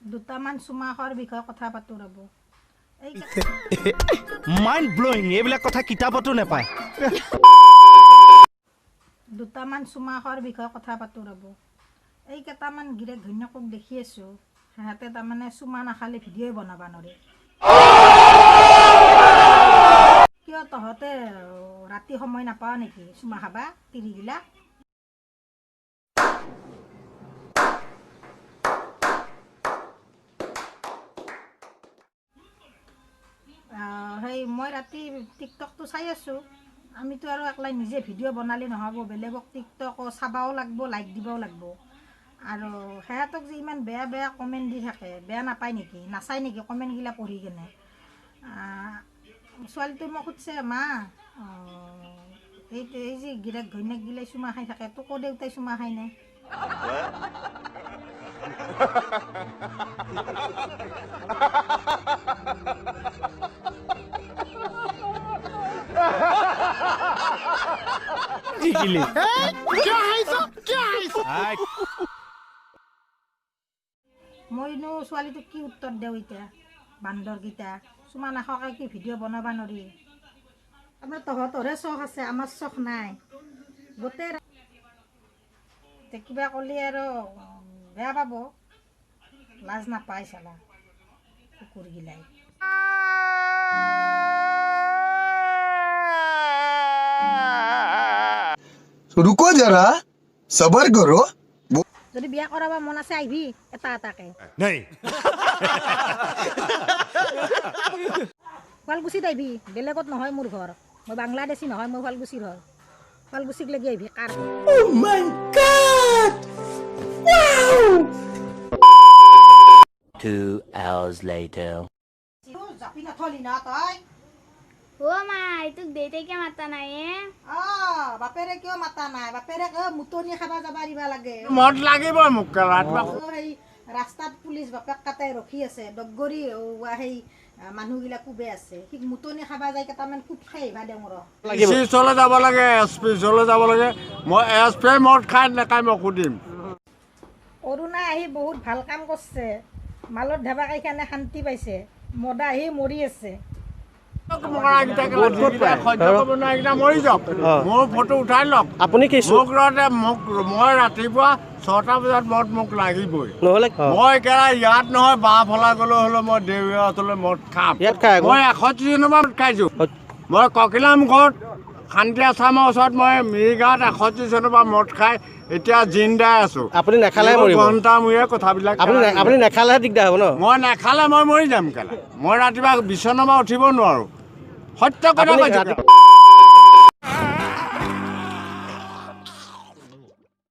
দুটামান চুমাহৰ বিষয়ে কথা পাতো ৰ'ব। এই মাইণ্ড ব্লয়িং, এইবিলাক কথা কিতাপতো নাপায়। দুটামান চুমাহৰ বিষয়ে কথা পাতো ৰ'ব। এই কেইটামান গিৰেক ঘৈণীয়েকক দেখি আছোঁ, সিহঁতে তাৰমানে চুমা নাখালে ভিডিঅ'ই বনাব নোৱাৰে। কিয় তহঁতে ৰাতি সময় নাপাৱ নেকি চুমা খাবা তিৰিগিলাক? সেই মই ৰাতি টিকটকটো চাই আছোঁ। আমিতো আৰু একলাই নিজে ভিডিঅ' বনালে নহ'ব, বেলেগক টিকটকো চাবাও লাগিব, লাইক দিবও লাগিব। আৰু সিহঁতক যে ইমান বেয়া বেয়া কমেণ্ট দি থাকে, বেয়া নাপায় নেকি, নাচায় নেকি কমেণ্টগিলা পঢ়ি কেনে? ছোৱালীটোৱে মোক সুধিছে, মা এই যে গিৰেক ঘৈণীয়েকগিলাই চুমা খাই থাকে, তোকো দেউতাই চুমা খায়নে? মইনো ছোৱালীটোক কি উত্তৰ দিওঁ এতিয়া? বান্দৰকেইটা চুমা নাখাৱাকৈ কি ভিডিঅ' বনাব নোৱাৰি? আপোনাৰ তহঁতৰহে চখ আছে, আমাৰ চখ নাই। গোটেই কিবা ক'লে আৰু বেয়া পাব, লাজ নাপায় চালা কুকুৰগিলাই। रुको जरा सबर करो। যদি বিয়া কৰাব মন আছে আহিবি এটা এটাকে। শুৱালকুছিত আহিবি, বেলেগত নহয় মোৰ ঘৰ। মই বাংলাদেশী নহয়, মই শুৱালকুছিৰ হয়। শুৱালকুছিক লাগি আহিবি কাৰ। Oh my God! Wow! 2 hours later. জাপি নথলি না তই? অ' মা, এইটোক দেউতাকে মাতা নাই এ? বাপেৰে কিয় মাতা নাই? বাপেৰে মুতনি খাব যাব দিব লাগে। মদ লাগিব মোক সেই ৰাস্তাত পুলিচ বাপেক কাটাই ৰখি আছে, ডগৰি সেই মানুহগিলাক কোবে আছে, সি মুতনি খাব যায় কেইটামান কোব খাই আহিবা দেওঁ ৰ। ওচৰলৈ যাব লাগে, SP ওচৰলৈ যাব লাগে। মই SP মদ খাই নাখাই মই সুধিম। অৰুণা আহি বহুত ভাল কাম কৰিছে, মালত ধাবা খাইখানে শান্তি পাইছে, মদা আহি মৰি আছে। মৰি যাওক, মোৰ ফটো উঠাই লওক। আপুনি কি মই ৰাতিপুৱা 6টা বজাত মদ মোক লাগিবই, নহ'লে মই একেবাৰে ইয়াত নহয় বাঁহ ফলা গ'লে হ'লেও মই দেউৰীয়া ওচৰলৈ মদ খাম। মই 130 মদ খাইছোঁ। মই ককিলাম ঘৰত শান্তি আশ্ৰমৰ ওচৰত মই মিৰিগাঁৱত 130 পৰা মদ খাই এতিয়া জিন্দাই আছোঁ। আপুনি নাখালে ঘণ্টা মূৰে কথাবিলাক আপুনি নাখালেহে দিগদাৰ হ'ব ন? মই নাখালে মই মৰি যাম কেলা। মই ৰাতিপুৱা বিচনাৰ পৰা উঠিব নোৱাৰোঁ, সত্য কথা কৈছোঁ।